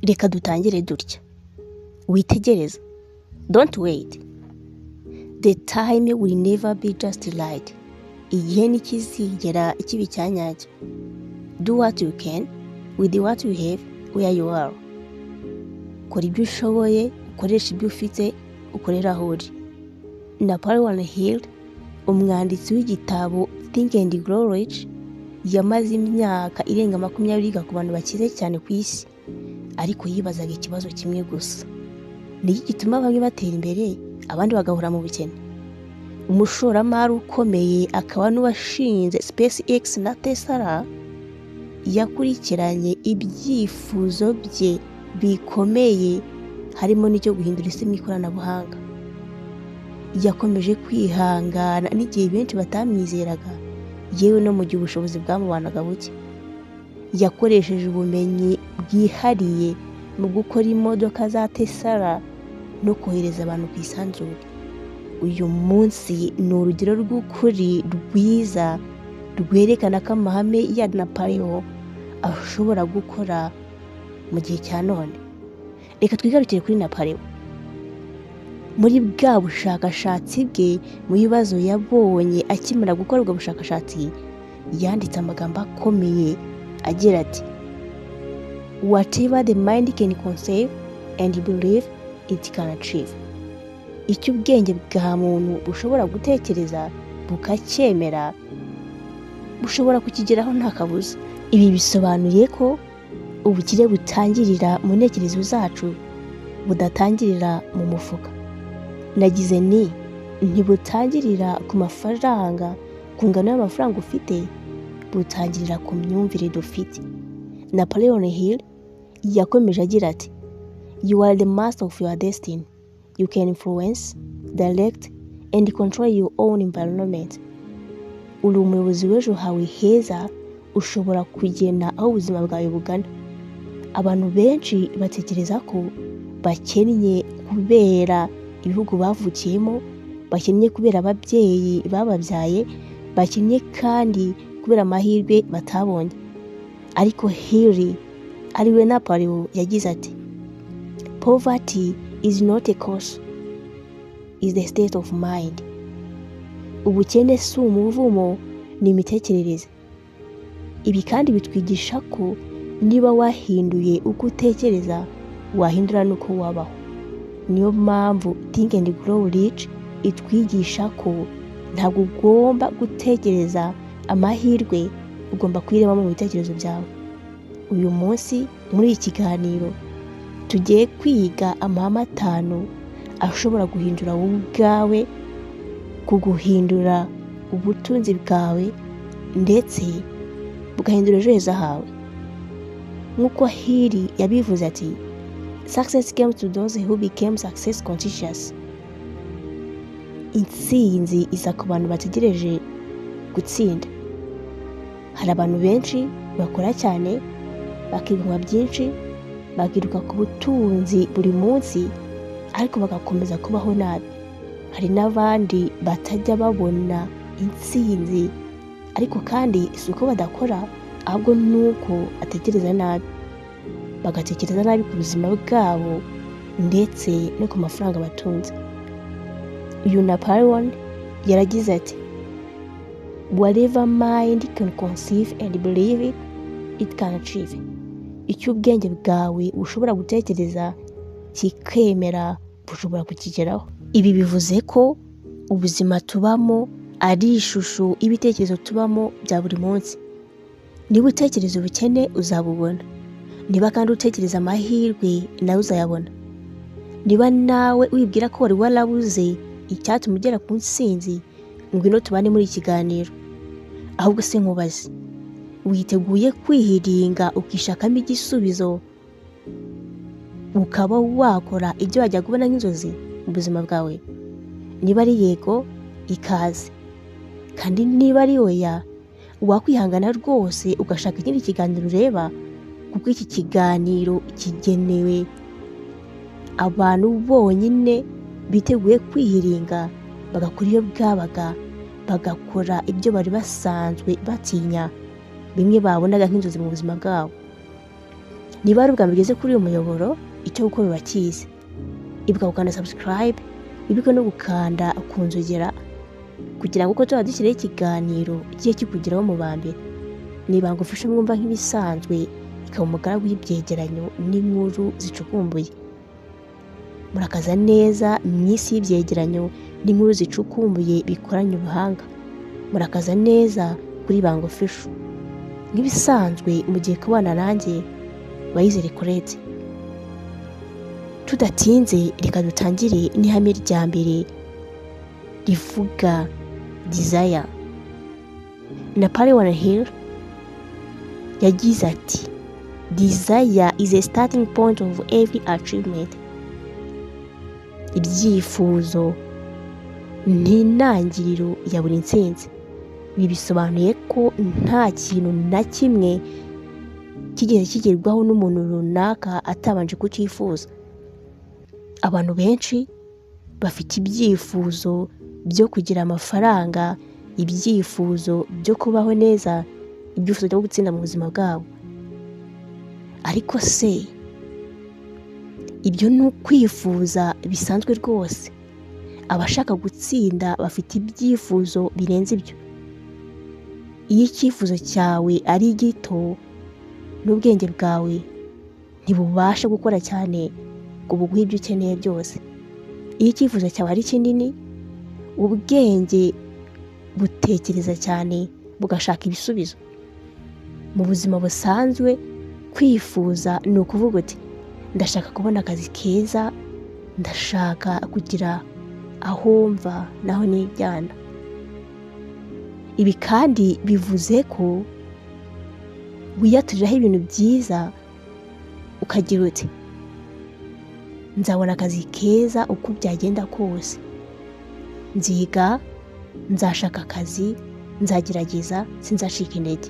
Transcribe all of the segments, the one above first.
reka dutangire dutya, witegereza, don't wait, the time will never be just right, igihe ntikizigera kiba icyanyacyo, do what you can with what you have where you are, kora ibyo ushoboye, ukoresha ibyo ufite, ukorera aho uri. Napoleon Hill, umwanditsi w'igitabo Think and Grow Rich, yamaze imyaka irenga 20 yiga ku bantu bakize cyane ku isi, ariko yibazaga ikibazo kimwe gusa: ni iki gituma bamwe batera imbere abandi bagahura mu bukene? Umushoramari ukomeye akaba n'uwashinze SpaceX na Tesla yakurikiranye ibyifuzo bye bikomeye, harimo n'icyo guhindura isi mu ikoranabuhanga. Yakomeje kwihangana n'igihe benshi batamwizeraga, yewe no mu gihe ubushobozi bwamubanaga buke. Yakoresheje ubumenyi bwihariye mu gukora imodoka za Tesla no kohereza abantu ku isanzure. Uyu munsi ni urugero rw'ukuri rwiza rwerekana ko amahame ya Napoleon ashobora gukora mu gihe cya none. Reka twigarukire kuri Napoleon. Muri bwa bushakashatsi bwe mu bibazo yabonye akimara gukora ubwo bushakashatsi, yanditse amagambo akomeye agira ati: whatever the mind can conceive and believe it can achieve. Icyo ubwenge bwa muntu bushobora gutekereza bukacyemera, bushobora kukigeraho nta kabuza. Ibi bisobanuye ko ubukire butangirira mu ntekerezo zacu, budatangirira mu mufuka. Nagize ntibutangirira ku mafaranga, ku ngano y'amafaranga ufite, butangirira ku myumvire dufite. Napoleon Hill yakomeje agira ati: you are the master of your destiny. You can influence, direct and control your own environment. Uri umuyobozi w'ejo hawe heza, ushobora kugena aho ubuzima bwawe bugana. Abantu benshi batekereza ko bakennye kubera ibihugu bavukiyemo, bakennye kubera ababyeyi bababyaye, bakennye kandi kubera amahirwe batabonye. Ariko Hill ariwe Napoleon yagize ati: poverty is not a cause, is the state of mind. Ubukene si umuvumo, ni imitekerereze. Ibi kandi bitwigisha ko niba wahinduye uko utekereza, wahindura n'uko wabaho. Niyo mpamvu Think and Grow Rich itwigisha ko ntabwo ugomba gutekereza amahirwe, ugomba kwirema mu bitekerezo byawe. Uyu munsi muri iki kiganiro tugiye kwiga amahame 5 ashobora guhindura wowe ubwawe, kuguhindura ubutunzi bwawe, ndetse bugahindura ejo heza hawe. Nk'uko Hill yabivuze ati: success comes to those who became success conscious. Intsinzi iza ku bantu bategereje gutsinda. Hari abantu benshi bakora cyane, bakigomwa byinshi, bagiruka ku butunzi buri munsi, ariko bagakomeza kubaho nabi. Hari n'abandi batajya babona intsinzi, ariko kandi si uko badakora, ahubwo nuko atekereza nabi. Bagatekereza nabi ku buzima bwabo ndetse no ku mafaranga batunze. Uyu Napoleon yaragize ati: whatever mind can conceive and believe it, it can achieve. Icyo ubwenge bwawe ushobora gutekereza kikemera, bushobora kukigeraho. Ibi bivuze ko ubuzima tubamo ari ishusho y'ibitekerezo tubamo bya buri munsi. Niba utekereza ubukene, uzabubona. Niba kandi utekereza amahirwe, nawe uzayabona. Niba nawe wibwira ko wari warabuze icyatuma ugera ku ntsinzi, ngwino tubane muri iki kiganiro. Ahubwo se nkubaze, witeguye kwihiringa ukishakamo igisubizo, ukaba wakora ibyo wajya kubona nk'inzozi mu buzima bwawe? Niba ari yego, ikaze. Kandi niba ari oya, wakwihangana rwose ugashaka ikindi kiganiro ureba, kuko iki kiganiro kigenewe abantu bonyine biteguye kwihiringa, bagakora iyo bwabaga, bagakora ibyo bari basanzwe batinya, bimwe babonaga nk'inzozi mu buzima bwabo. niba ari ubwa mbere ugeze kuri uyu muyoboro, icyo gukora urakizi. Ibuka gukanda subscribe, wibuke no gukanda ku nzogera kugira ngo uko tuba dushyiraho ikiganiro kijye kikugeraho mu ba mbere. Niba ngufasha mwumva nk'ibisanzwe, ikaba umugaragu y'ibyegeranyo n'inkuru zicukumbuye. Murakaza neza mu isi y'ibyegeranyo n'inkuru zicukumbuye bikoranye ubuhanga. Murakaza neza kuri Banga Official. Nk'ibisanzwe mugiye kubana nanjye Bayizere Colette. Tudatinze reka dutangire n'ihame rya mbere rivuga desire. Napoleon Hill yagize ati, desire is a starting point of every achievement. Ibyifuzo ni intangiriro ya buri ntsinzi. Ibi bisobanuye ko nta kintu na kimwe kigeze kigerwaho n'umuntu runaka atabanje kucyifuza. Abantu benshi bafite ibyifuzo byo kugira amafaranga, ibyifuzo byo kubaho neza, ibyifuzo byo gutsinda mu buzima bwabo. Ariko se ibyo ni ukwifuza bisanzwe rwose? Abashaka gutsinda bafite ibyifuzo birenze ibyo. Iyo icyifuzo cyawe ari gito n'ubwenge bwawe ntibubasha gukora cyane ngo buguhe ibyo ukeneye byose. Iyo icyifuzo cyawe ari kinini, ubwenge butekereza cyane bugashaka ibisubizo. Mu buzima busanzwe, kwifuza ni ukuvuga uti, ndashaka kubona akazi keza, ndashaka kugira aho mva naho nijyana. Ibi kandi bivuze ko wiyaturiraho ibintu byiza ukagira uti, nzabona akazi keza uko byagenda kose, nziga, nzashaka akazi, nzagerageza, sinzacika intege.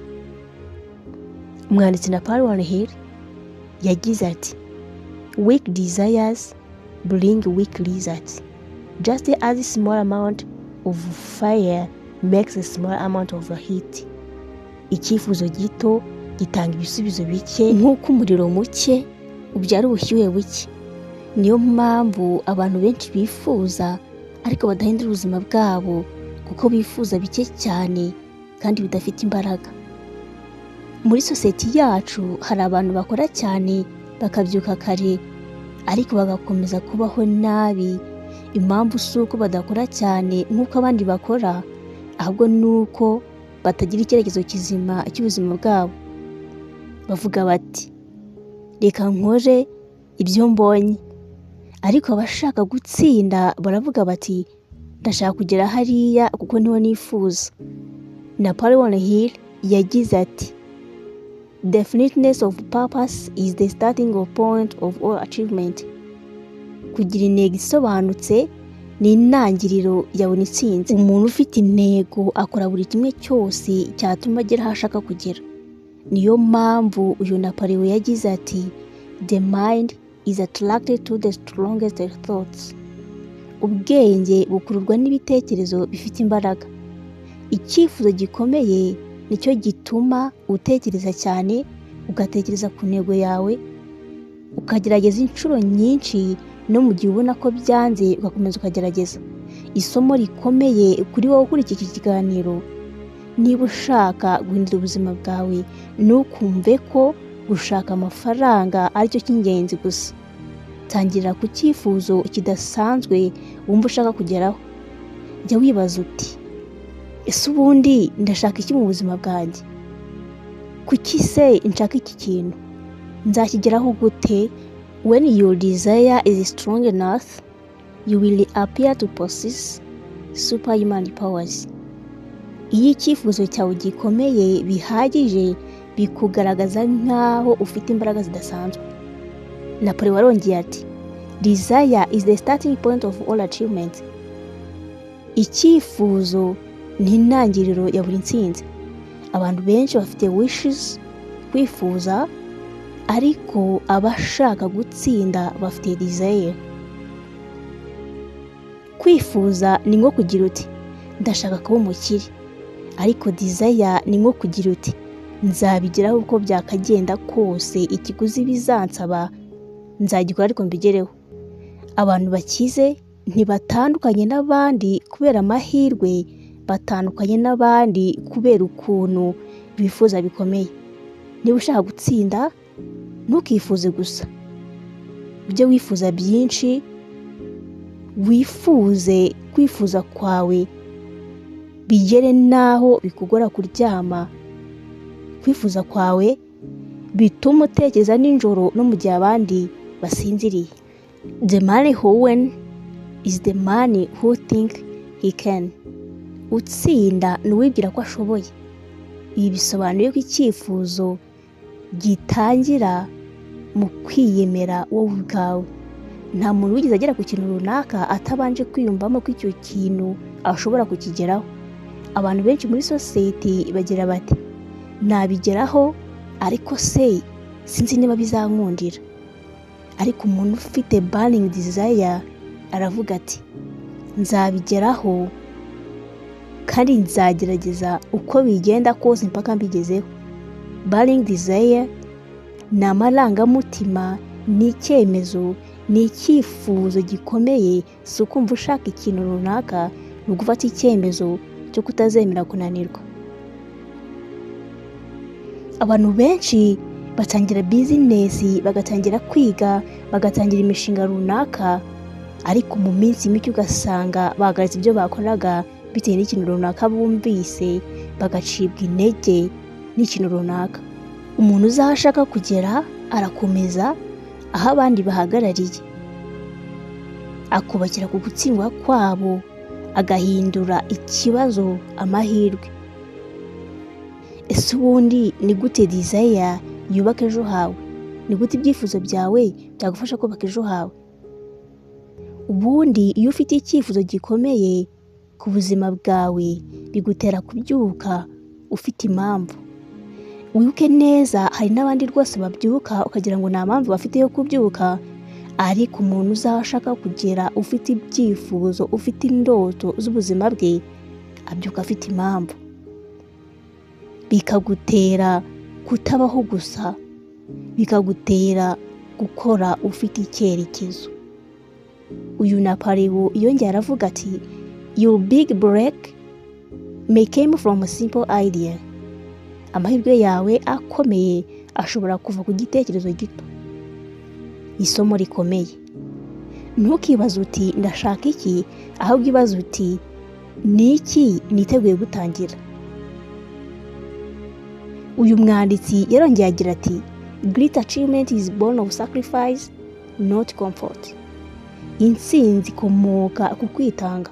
Umwanditsi Napoleon Hill yagize ati, weak desires bring weak results, just as a small amount of fire makes a small amount of heat. Icyifuzo gito gitanga ibisubizo bike, nk'uko umuriro muke ubyara ubushyuhe buke. Niyo mpamvu abantu benshi bifuza ariko badahindura ubuzima bwabo, kuko bifuza bike cyane kandi bidafite imbaraga. Muri sosiyete yacu hari abantu bakora cyane bakabyuka kare ariko bagakomeza kubaho nabi. Impamvu si uko badakora cyane nk'uko abandi bakora, ahubwo ni uko batagira icyerekezo kizima cy'ubuzima bwabo. Bavuga bati, reka nkore ibyo mbonye. Ariko abashaka gutsinda baravuga bati, ndashaka kugera hariya kuko niho nifuza. Napoleon Hill yagize ati, definiteness of purpose is the starting of point of all achievement. Kugira intego isobanutse ni intangiriro ya buri ntsinzi. Umuntu ufite intego akora buri kimwe cyose cyatuma agera aho ashaka kugera. Niyo mpamvu uyu Napoleon yagize ati, the mind is attracted to the strongest thoughts. Ubwenge bukururwa n'ibitekerezo bifite imbaraga. Icyifuzo gikomeye nicyo gituma utekereza cyane, ugatekereza ku ntego yawe, ukagerageza inshuro nyinshi, no mu gihe ubona ko byanze ugakomeza ukagerageza. Isomo rikomeye kuri wowe ukurikira iki kiganiro, niba ushaka guhindura ubuzima bwawe, ntukumve ko gushaka amafaranga aricyo cy'ingenzi gusa. Tangirira ku cyifuzo kidasanzwe wumva ushaka kugeraho. Jya wibaza uti, ese ubundi ndashaka iki mu buzima bwanjye? Kuki se nshaka iki kintu? Nzakigeraho gute? When your desire is strong enough, you will appear to possess superhuman powers. Iyo icyifuzo cyawe gikomeye bihagije, bikugaragaza nk'aho ufite imbaraga zidasanzwe. Napoleon arongeye ati, desire is the starting point of all achievements. Icyifuzo ni intangiriro ya buri ntsinzi. Abantu benshi bafite wishes, kwifuza, ariko abashaka gutsinda bafite desire. Kwifuza ni nko kugira uti, ndashaka kuba umukire. Ariko desire ni nko kugira uti, nzabigeraho uko byakagenda kose, ikiguzi bizansaba nzagikora ariko mbigereho. Abantu bakize ntibatandukanye n'abandi kubera amahirwe, batandukanye n'abandi kubera ukuntu bifuza bikomeye. Niba ushaka gutsinda ntukifuze gusa, ujye wifuza byinshi, wifuze kwifuza kwawe bigere n'aho bikugora kuryama. Kwifuza kwawe bituma utekereza nijoro no mu gihe abandi basinziriye. The man who wins is the man who thinks he can. Utsinda ni uwibwira ko ashoboye. Ibi bisobanuye ko icyifuzo gitangira mu kwiyemera wowe ubwawe. Nta muntu wigeze agera ku kintu runaka atabanje kwiyumvamo ko icyo kintu ashobora kukigeraho. Abantu benshi muri society bagira bati nabigeraho ariko se sinzi niba bizankundira. Ariko umuntu ufite burning desire aravuga ati nzabigeraho kandi nzagerageza uko bigenda kose mpaka mbigezeho. Burning desire ni amarangamutima, ni icyemezo, ni icyifuzo gikomeye. Si ukumva ushaka ikintu runaka, ni ugufata icyemezo cyo kutazemera kunanirwa. Abantu benshi batangira bizinesi, bagatangira kwiga, bagatangira imishinga runaka, ariko mu minsi mike ugasanga bahagaritse ibyo bakoraga bitewe n'ikintu runaka bumvise, bagacibwa intege n'ikintu runaka. Umuntu uzi aho ashaka kugera arakomeza aho abandi bahagarariye, akubakira ku gutsindwa kwabo, agahindura ikibazo amahirwe. Ese ubundi ni gute desire yubaka ejo hawe? Ni gute ibyifuzo byawe byagufasha kubaka ejo hawe? Ubundi iyo ufite icyifuzo gikomeye ku buzima bwawe bigutera kubyuka ufite impamvu. Wibuke neza, hari n'abandi rwose babyuka ukagira ngo nta mpamvu bafite yo kubyuka, ariko umuntu uzi aho ashaka kugera, ufite ibyifuzo, ufite indoto z'ubuzima bwe, abyuka afite impamvu. Bikagutera kutabaho gusa, bikagutera gukora ufite icyerekezo. Uyu Napoleon yongera aravuga ati your big break may came from a simple idea. Amahirwe yawe akomeye ashobora kuva ku gitekerezo gito. Isomo rikomeye. Ntukibaze uti ndashaka iki, ahubwo ibaze uti ni iki niteguye gutangira. Uyu mwanditsi yarongeye agira ati great achievement is born of sacrifice, not comfort. Intsinzi ikomoka ku kwitanga.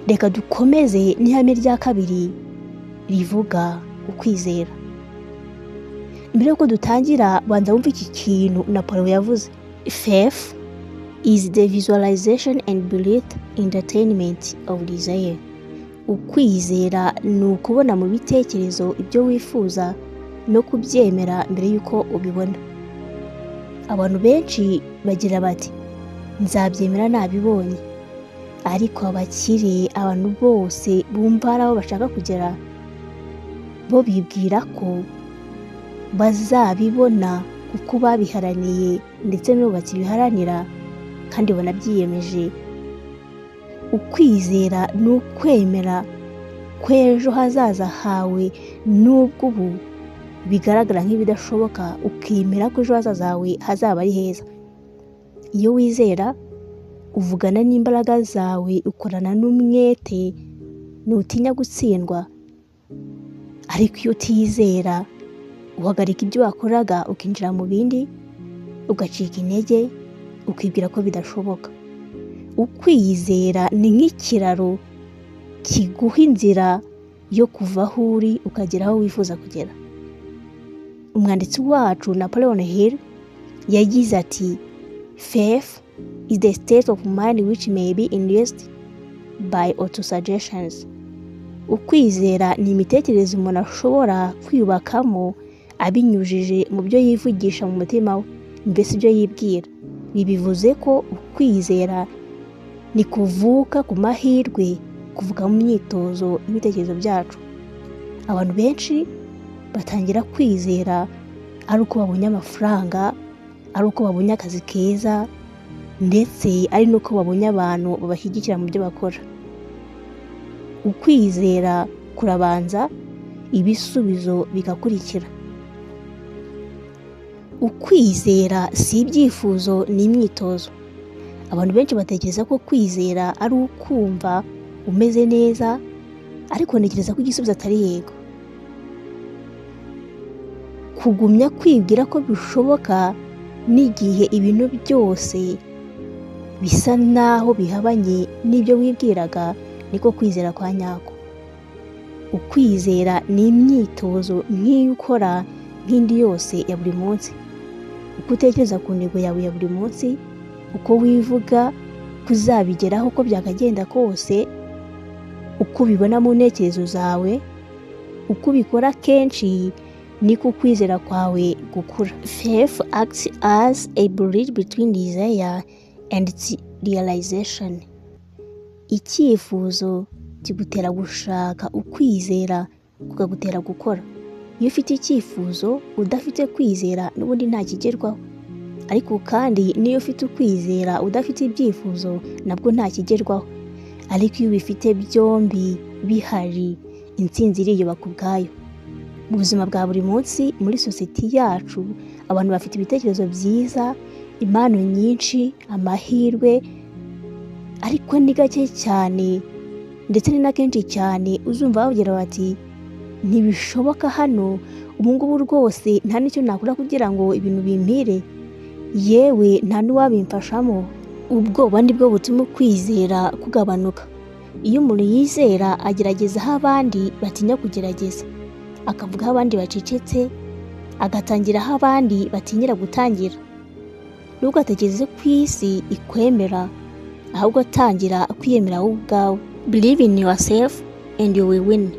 Reka dukomeze n'ihame rya kabiri rivuga ukwizera. Mbere yuko dutangira, banza wumve iki kintu Napoleon yavuze. Faith is the visualization and belief entertainment of desire. Ukwizera ni ukubona mu bitekerezo ibyo wifuza no kubyemera mbere yuko ubibona. Abantu benshi bagira bati nzabyemera nabibonye, ariko abakire, abantu bose bumva ari aho bashaka kugera, bo bibwira ko bazabibona kuko babiharaniye ndetse n'ubu bakibiharanira kandi banabyiyemeje. Ukwizera ni ukwemera ko ejo hazaza hawe nubwo ubu bigaragara nk'ibidashoboka, ukemera ko ejo hazaza hawe hazaba ari heza. Iyo wizera uvugana n'imbaraga zawe, ukorana n'umwete, ntutinya gutsindwa. Ariko iyo utizera uhagarika ibyo wakoraga ukinjira mu bindi, ugacika intege, ukibwira ko bidashoboka. Ukwizera ni nk'ikiraro kiguha inzira yo kuva aho uri ukagera aho wifuza kugera. Umwanditsi wacu Napoleon Hill yagize ati faith is the state of mind which may be induced by autosuggestions. Ukwizera ni imitekerereze umuntu ashobora kwiyubakamo abinyujije mu byo yivugisha mu mutima we, mbese ibyo yibwira. Ibi bivuze ko ukwizera ni kuvuka ku mahirwe, kuvuga mu myitozo y'ibitekerezo byacu. Abantu benshi batangira kwizera ari uko babonye amafaranga, ari uko babonye akazi keza, ndetse ari n'uko babonye abantu babashyigikira mu byo bakora. Ukwizera kurabanza, ibisubizo bigakurikira. Ukwizera si ibyifuzo, ni imyitozo. Abantu benshi batekereza ko kwizera ari ukumva umeze neza, ariko ntekereza ko igisubizo atari yego. Kugumya kwibwira ko bishoboka n'igihe ibintu byose bisa naho bihabanye n'ibyo wibwiraga, niko kwizera kwa nyako. Ukwizera ni imyitozo nk'iyo ukora nk'indi yose ya buri munsi. Uko utekereza ku ntego yawe ya buri munsi, uko wivuga kuzabigeraho uko byakagenda kose, uko ubibona mu ntekerezo zawe, uko ubikora kenshi, niko ukwizera kwawe gukura. Faith acts as a bridge between desire and its realization. Icyifuzo kigutera gushaka, ukwizera kukagutera gukora. Iyo ufite icyifuzo udafite kwizera, n'ubundi nta kigerwaho. Ariko kandi niyo ufite ukwizera udafite ibyifuzo, nabwo nta kigerwaho. Ariko iyo ubifite byombi bihari, intsinzi iriyubaka ubwayo. Mu buzima bwa buri munsi, muri sosiyete yacu, abantu bafite ibitekerezo byiza, impano nyinshi, amahirwe, ariko ni gake cyane, ndetse ni na kenshi cyane uzumva bavugira bati ntibishoboka hano, ubu ngubu rwose nta n'icyo nakora kugira ngo ibintu bimpire, yewe nta n'uwabimfashamo. Ubwoba ni bwo butuma kwizera kugabanuka. Iyo umuntu yizera, agerageza aho abandi batinya kugerageza, akavuga aho abandi bacecetse, agatangira aho abandi batinyira gutangira. Ntugatekereze ko isi ikwemera, ahubwo tangira kwiyemera wowe ubwawe. Believe in yourself and you will win.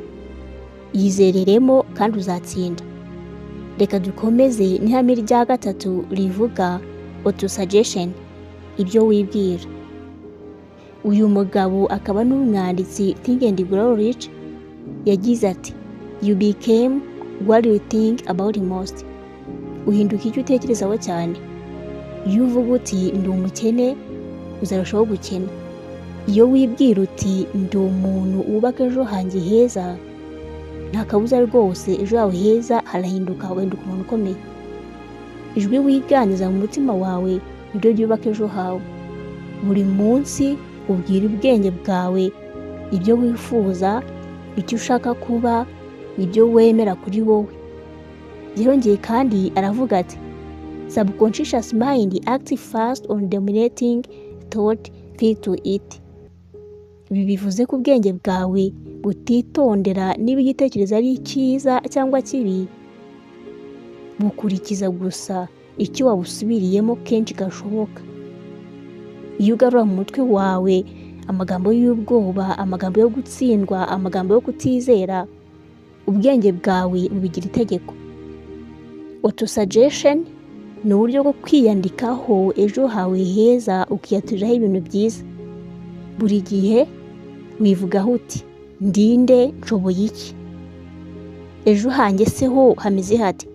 Yizereremo kandi uzatsinda. Reka dukomeze n'ihame rya gatatu rivuga autosuggestion, ibyo wibwira. Uyu mugabo akaba n'umwanditsi Think and Grow Rich yagize ati, you became what you think about most. Uhinduka icyo utekerezaho cyane. Iyo uvuga uti ndi umukene, uzarushaho gukena. Iyo wibwira uti ndi umuntu wubaka ejo hanjye heza, nta kabuza rwose ejo hawe heza harahinduka, ugahinduka umuntu ukomeye. Ijwi wiganiriza mu mutima wawe niryo ryubaka ejo hawe. Buri munsi ubwira ubwenge bwawe ibyo wifuza, icyo ushaka kuba, ibyo wemera kuri wowe. Yongeye kandi aravuga ati, subconscious mind acts fast on dominating thought feed to it. Ibi bivuze ko ubwenge bwawe butitondera niba igitekerezo ari cyiza cyangwa kibi, bukurikiza gusa icyo wabusubiriyemo kenshi gashoboka. Iyo ugarura mu mutwe wawe amagambo y'ubwoba, amagambo yo gutsindwa, amagambo yo kutizera, ubwenge bwawe bubigira itegeko. Autosuggestion ni uburyo bwo kwiyandikaho ejo hawe heza, ukiyaturiraho ibintu byiza. Buri gihe wivugaho uti ndinde, nshoboye iki, ejo hanjye se ho hameze hate.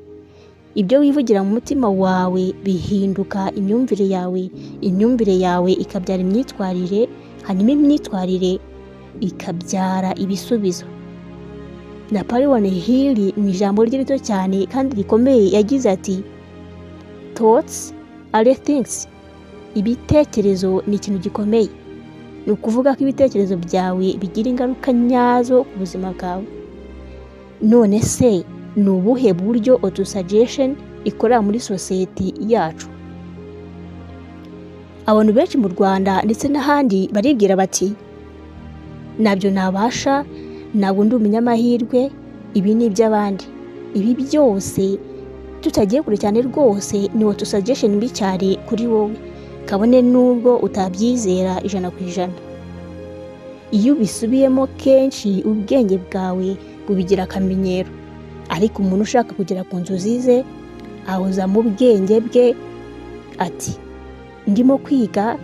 Ibyo wivugira mu mutima wawe bihinduka imyumvire yawe, imyumvire yawe ikabyara imyitwarire, hanyuma imyitwarire ikabyara ibisubizo. Napoleon Hill mu ijambo rye rito cyane kandi rikomeye yagize ati, thoughts are things. Ibitekerezo ni ikintu gikomeye. Ni ukuvuga ko ibitekerezo byawe bigira ingaruka nyazo ku buzima bwawe. None se ni ubuhe buryo autosuggestion ikorera muri sosiyete yacu? Abantu benshi mu Rwanda ndetse n'ahandi baribwira bati, nabyo nabasha, ntabwo ndi umunyamahirwe, ibi ni iby'abandi. Ibi byose tutagiye kure cyane rwose ni autosuggestion mbi cyane kuri wowe, kabone nubwo utabyizera 100%. Iyo ubisubiyemo kenshi, ubwenge bwawe bubigira akamenyero. Ariko umuntu ushaka kugera ku nzozi ze ahoza mu bwenge bwe ati, ndimo kwiga,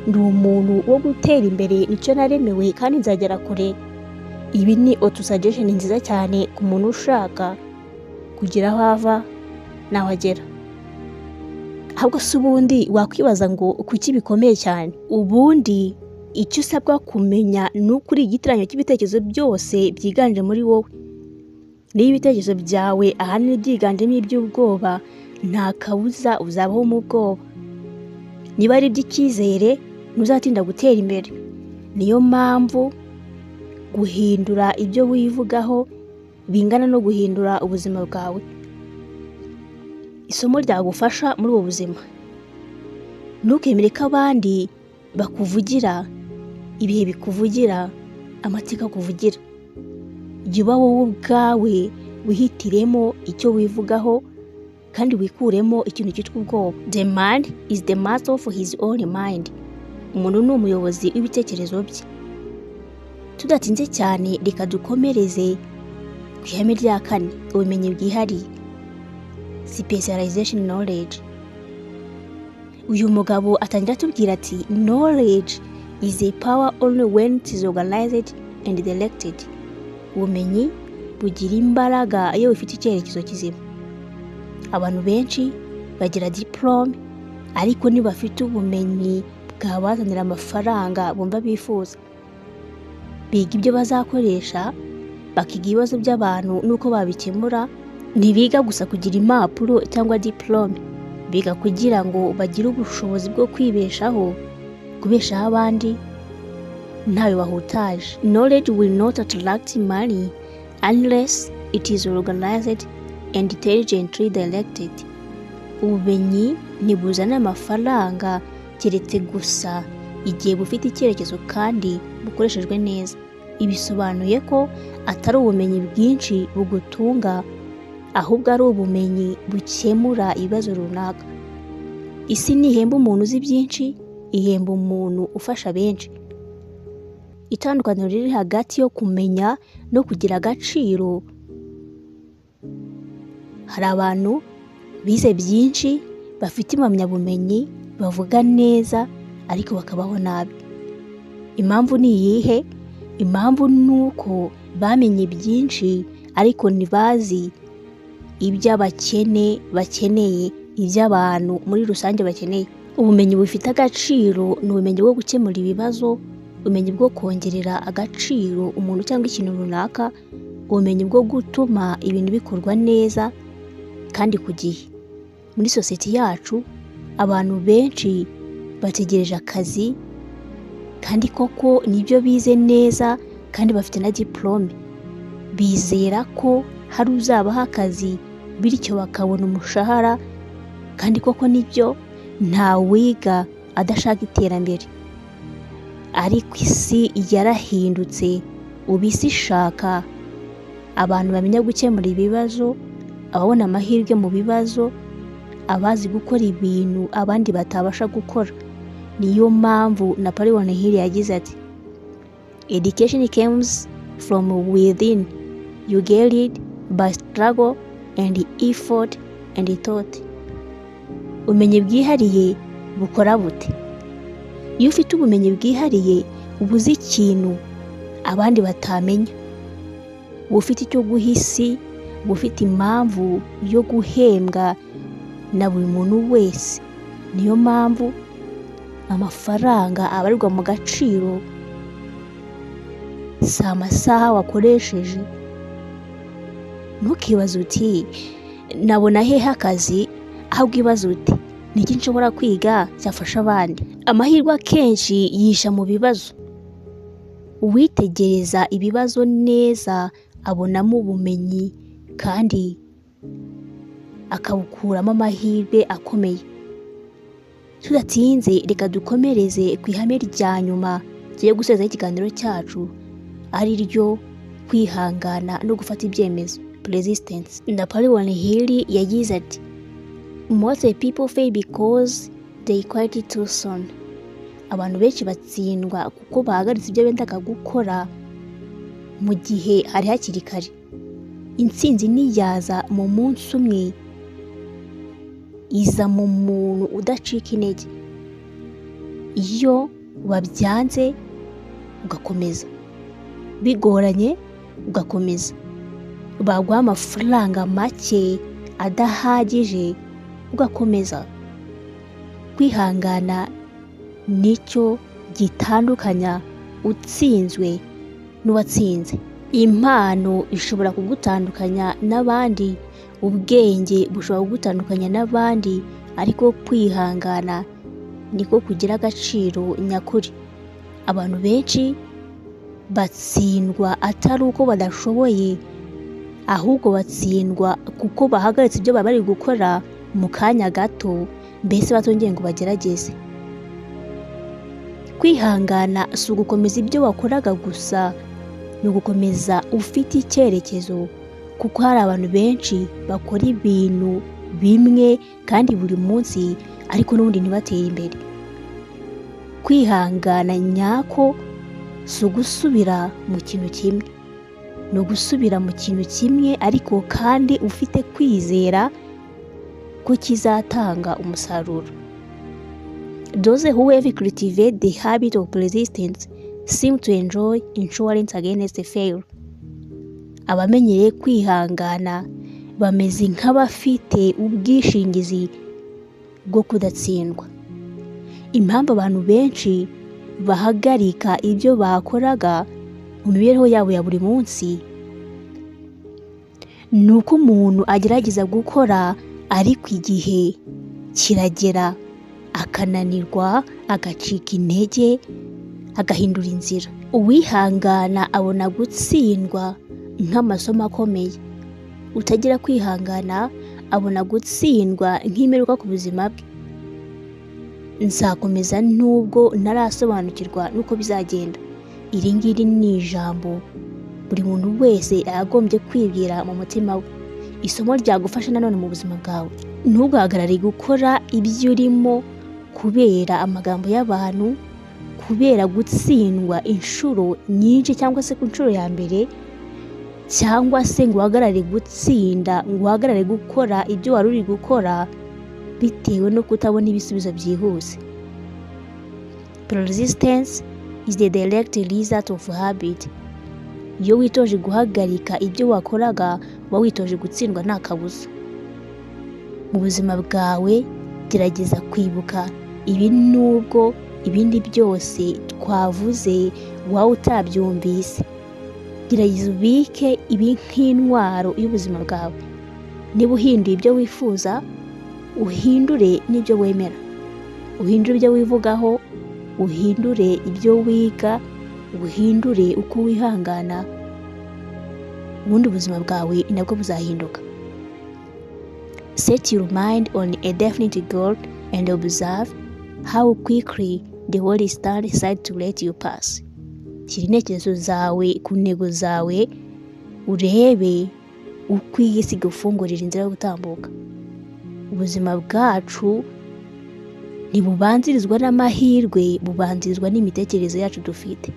ndi umuntu wo gutera imbere, nicyo naremewe kandi nzagera kure. Ibi ni auto-suggestion nziza cyane ku muntu ushaka kugira aho ava n'aho agera. Ahubwo se ubundi wakwibaza ngo kuki bikomeye cyane? Ubundi icyo usabwa kumenya ni ukuri igiteranyo cy'ibitekerezo byose byiganje muri wowe. Niba ibitekerezo byawe ahanini byiganjemo iby'ubwoba, nta kabuza uzabaho mu bwoba. Niba ari iby'icyizere, ntuzatinda gutera imbere. Niyo mpamvu guhindura ibyo wivugaho bingana no guhindura ubuzima bwawe. Isomo ryagufasha muri ubu buzima: ntukemere ko abandi bakuvugira ibihe bikuvugira, amateka akuvugira. Jya uba wowe ubwawe, wihitiremo icyo wivugaho kandi wikuremo ikintu cyitwa ubwoba. The man is the master of his own mind. Umuntu ni umuyobozi w'ibitekerezo bye. Tudatinze cyane, reka dukomereze ku ihame rya 4, ubumenyi bwihariye, specialization knowledge. Uyu mugabo atangira atubwira ati, knowledge is a power only when it is organized and directed. Ubumenyi bugira imbaraga iyo bufite icyerekezo kizima. Abantu benshi bagira diplome, ariko ntibafite ubumenyi bwabazanira amafaranga bumva bifuza. Biga ibyo bazakoresha, bakiga ibibazo by'abantu n'uko babikemura. Ntibiga gusa kugira impapuro cyangwa diplome, biga kugira ngo bagire ubushobozi bwo kwibeshaho, kubeshaho abandi ntawe bahutaje. Knowledge will not attract money unless it is organized and intelligently directed. Ubumenyi ntibuzana amafaranga keretse gusa igihe bufite icyerekezo kandi bukoreshejwe neza. Ibisobanuye ko atari ubumenyi bwinshi bugutunga, ahubwo ari ubumenyi bukemura ibibazo runaka. Isi ntihemba umuntu uzi byinshi, ihemba umuntu ufasha benshi. Itandukaniro riri hagati yo kumenya no kugira agaciro. Hari abantu bize byinshi, bafite impamyabumenyi, bavuga neza, ariko bakabaho nabi. Impamvu ni iyihe? Impamvu ni uko bamenye byinshi ariko ntibazi ibyo abakene bakeneye, ibyo abantu muri rusange bakeneye. Ubumenyi bufite agaciro ni ubumenyi bwo gukemura ibibazo, ubumenyi bwo kongerera agaciro umuntu cyangwa ikintu runaka, ubumenyi bwo gutuma ibintu bikorwa neza kandi ku gihe. Muri sosiyete yacu, abantu benshi bategereje akazi, kandi koko nibyo bize neza kandi bafite na diplome. Bizera ko hari uzabaha akazi, bityo bakabona umushahara, kandi koko nibyo, nta wiga adashaka iterambere. Ariko isi yarahindutse, ubu isi ishaka abantu bamenya gukemura ibibazo, ababona amahirwe mu bibazo, abazi gukora ibintu abandi batabasha gukora. Niyo mpamvu Napoleon Hill yagize ati, education comes from within, you get it by struggle and effort and thought. Ubumenyi bwihariye bukora bute? Iyo ufite ubumenyi bwihariye, uba uzi ikintu abandi batamenya, uba ufite icyo guha isi, uba ufite impamvu yo guhembwa na buri muntu wese. Niyo mpamvu amafaranga abarirwa mu gaciro, si amasaha wakoresheje. Ntukibaze uti nabona hehe akazi, ahubwo ibaze uti niki nshobora kwiga cyafasha abandi. Amahirwe akenshi yisha mu bibazo. Uwitegereza ibibazo neza abonamo ubumenyi kandi akabukuramo amahirwe akomeye. Tudatinze, reka dukomereze ku ihame rya nyuma tugiye gusoza ikiganiro cyacu, ari ryo kwihangana no gufata ibyemezo, persistence. Napoleon Hill yagize ati, most people fail because they quit too soon. Abantu benshi batsindwa kuko bahagaritse ibyo bendaga gukora mu gihe hari hakiri kare. Intsinzi niyaza mu munsi umwe, iza mu muntu udacika intege. Iyo wabyanze ugakomeza, bigoranye ugakomeza, baguha amafaranga make adahagije ugakomeza. Kwihangana nicyo gitandukanya utsinzwe n'uwatsinze. Impano ishobora kugutandukanya n'abandi, ubwenge bushobora kugutandukanya n'abandi, ariko kwihangana niko kugira agaciro nyakuri. Abantu benshi batsindwa atari uko badashoboye, ahubwo batsindwa kuko bahagaritse ibyo bari gukora mu kanya gato, mbese batongeye ngo bagerageze. Kwihangana si ugukomeza ibyo wakoraga gusa, ni ugukomeza ufite icyerekezo, kuko hari abantu benshi bakora ibintu bimwe kandi buri munsi, ariko n'ubundi ntibatere imbere. Kwihangana nyako si ugusubira mu kintu kimwe, ni ugusubira mu kintu kimwe ariko kandi ufite kwizera ko kizatanga umusaruro. Those who have cultivated the habit of persistence seem to enjoy insurance against failure. Abamenyereye kwihangana bameze nk'abafite ubwishingizi bwo kudatsindwa. Impamvu abantu benshi bahagarika ibyo bakoraga mu mibereho yabo ya buri munsi, ni uko umuntu agerageza gukora ariko igihe kiragera akananirwa, agacika intege, agahindura inzira. Uwihangana abona gutsindwa nk'amasomo akomeye. Utagira kwihangana abona gutsindwa nk'imperuka ku buzima bwe. Nzakomeza nubwo ntarasobanukirwa nuko bizagenda. Iri ngiri ni ijambo buri muntu wese yagombye kwibwira mu mutima we. Isomo ryagufasha nanone mu buzima bwawe. Ntugahagarare gukora ibyo urimo kubera amagambo y'abantu, kubera gutsindwa inshuro nyinshi cyangwa se ku nshuro ya mbere, cyangwa se ngo uhagarare gutsinda, ngo uhagarare gukora ibyo wari uri gukora bitewe no kutabona ibisubizo byihuse. Persistence is the direct result of habit. Iyo witoje guhagarika ibyo wakoraga, uba witoje gutsindwa nta kabuza. Mu buzima bwawe gerageza kwibuka ibi, nubwo ibindi byose twavuze wawe utabyumvise. Gerageza ubike ibi nk'intwaro y'ubuzima bwawe. Niba uhinduye ibyo wifuza, uhindure n'ibyo wemera. Uhindure ibyo wivugaho, uhindure ibyo wiga, uhindure uko wihangana, ubundi ubuzima bwawe nabwo buzahinduka. Set your mind on a definite goal and observe how quickly the world stands aside to let you pass. Shyira intekerezo zawe ku ntego zawe, urebe uko iyi si igufungurira inzira yo gutambuka. Ubuzima bwacu ntibubanzirizwa n'amahirwe, bubanzirizwa n'imitekerereze yacu dufite.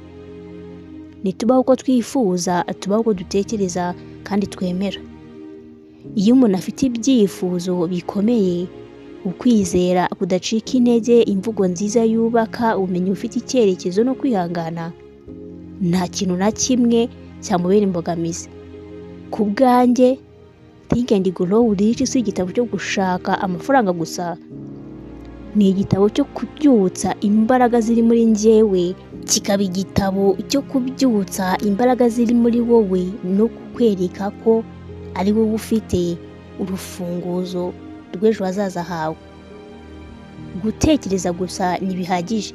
Nitubaho uko twifuza, tubaho uko dutekereza kandi twemera. Iyo umuntu afite ibyifuzo bikomeye, ukwizera kudacika intege, imvugo nziza yubaka, ubumenyi bufite icyerekezo no kwihangana, nta kintu na kimwe cyamubera imbogamizi. Ku bwanjye, Think and Grow Rich si igitabo cyo gushaka amafaranga gusa, ni igitabo cyo kubyutsa imbaraga ziri muri njyewe, kikaba igitabo cyo kubyutsa imbaraga ziri muri wowe no kukwereka ko ari wowe ufite urufunguzo rw'ejo hazaza hawe. Gutekereza gusa ntibihagije,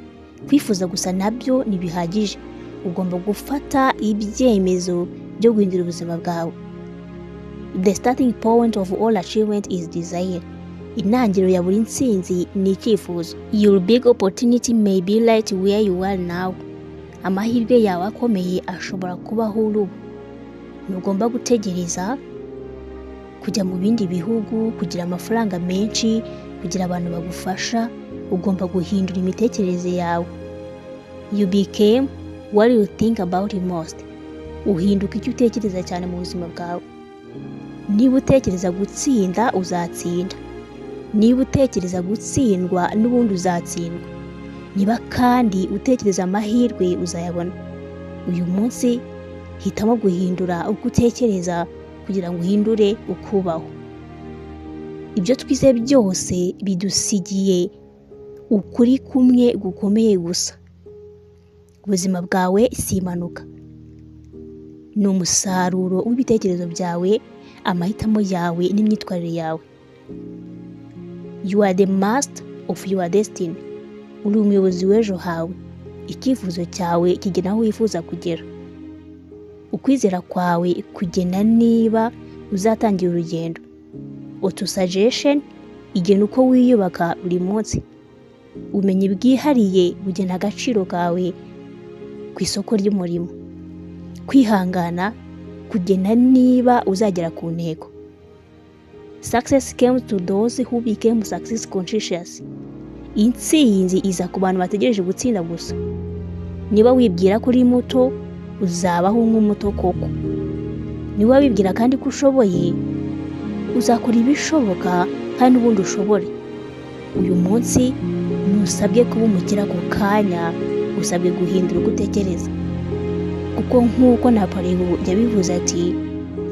kwifuza gusa nabyo ntibihagije. Ugomba gufata ibyemezo byo guhindura ubuzima bwawe. The starting point of all achievement is desire. Intangiriro ya buri ntsinzi ni icyifuzo. Your big opportunity may be right where you are now. Amahirwe yawe akomeye ashobora kuba aho uri ubu. Ntugomba gutegereza kujya mu bindi bihugu, kugira amafaranga menshi, kugira abantu bagufasha. Ugomba guhindura imitekerereze yawe. You became what you think about most. Uhinduka icyo utekereza cyane mu buzima bwawe. Niba utekereza gutsinda, uzatsinda. Niba utekereza gutsindwa, n'ubundi uzatsindwa. Niba kandi utekereza amahirwe, uzayabona. Uyu munsi hitamo guhindura uko utekereza kugira ngo uhindure uko ubaho. Ibyo twize byose bidusigiye ukuri kumwe gukomeye gusa. Ubuzima bwawe si impanuka, ni umusaruro w'ibitekerezo byawe, amahitamo yawe n'imyitwarire yawe. You are the master of your destiny. Uri umuyobozi w'ejo hawe. Icyifuzo cyawe kigena aho wifuza kugera. Ukwizera kwawe kugena niba uzatangira urugendo. Auto-suggestion igena uko wiyubaka buri munsi. Ubumenyi bwihariye bugena agaciro kawe ku isoko ry'umurimo. Kwihangana kugena niba uzagera ku ntego. Success comes to those who became success conscious. Intsinzi iza ku bantu bategereje gutsinda gusa. Niba wibwira ko uri muto, uzabaho nk'umuto koko. Niba wibwira kandi ko ushoboye, uzakora ibishoboka kandi ubundi ushobore. Uyu munsi ntusabwe kuba umukire ako kanya, usabwe guhindura uko utekereza. Kuko nk'uko Napoleon yabivuze ati,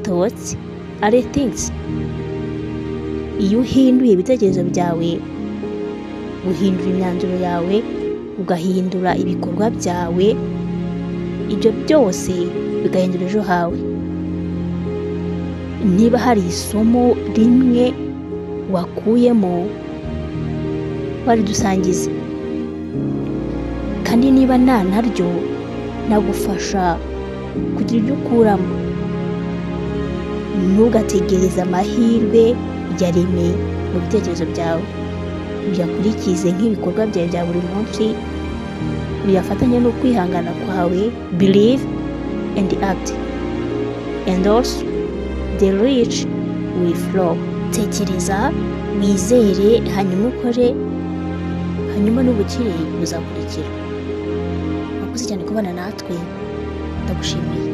thoughts are things. Iyo uhinduye ibitekerezo byawe, uhindura imyanzuro yawe, ugahindura ibikorwa byawe, ibyo byose bigahindura ejo hawe. Niba hari isomo rimwe wakuyemo, waridusangize. Kandi niba nta naryo, nagufasha kugira ibyo ukuramo. Ntugategereze amahirwe yaremeye mu bitekerezo byawe. Uyakurikize nk'ibikorwa byawe bya buri munsi, uyafatanye no kwihangana kwawe. Believe and act, and also the rich will flow. Tekereza, wizere, hanyuma ukore, hanyuma n'ubukire buzakurikira. Wakoze cyane kubana natwe, ndagushimiye.